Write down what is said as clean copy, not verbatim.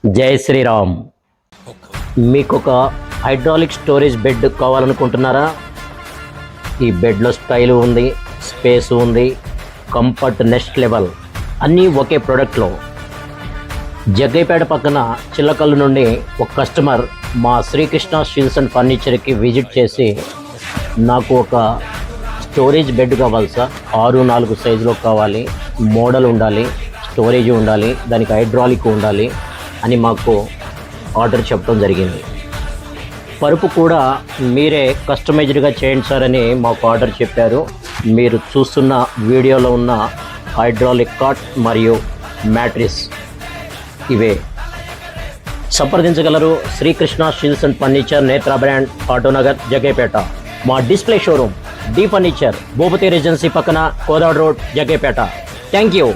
జై శ్రీరామ్. మీకు ఒక హైడ్రాలిక్ స్టోరేజ్ బెడ్ కావాలనుకుంటున్నారా? ఈ బెడ్లో స్టైల్ ఉంది, స్పేస్ ఉంది, కంఫర్ట్ నెక్స్ట్ లెవెల్, అన్నీ ఒకే ప్రోడక్ట్లో. జగ్గైపేట పక్కన చిల్లకల్లు నుండి ఒక కస్టమర్ మా శ్రీకృష్ణ స్టీల్స్ అండ్ ఫర్నిచర్కి విజిట్ చేసి, నాకు ఒక స్టోరేజ్ బెడ్ కావాలి సార్, 6x4 సైజులో కావాలి, మోడల్ ఉండాలి, స్టోరేజ్ ఉండాలి, దానికి హైడ్రాలిక్ ఉండాలి అని మాకు ఆర్డర్ చెప్పడం జరిగింది. పరుపు కూడా మీరే కస్టమైజ్డ్గా చేయండి సార్ అని మాకు ఆర్డర్ చెప్పారు. మీరు చూస్తున్న వీడియోలో ఉన్న హైడ్రాలిక్ కాట్ మరియు మ్యాట్రిస్ ఇవే. సంప్రదించగలరు Srikrishna steels and furniture, Netra brand, Autonagar, Jaggaiahpeta. మా display showroom D furniture, Bhupathi regency పక్కన, Kodad road, Jaggaiahpeta. Thank you.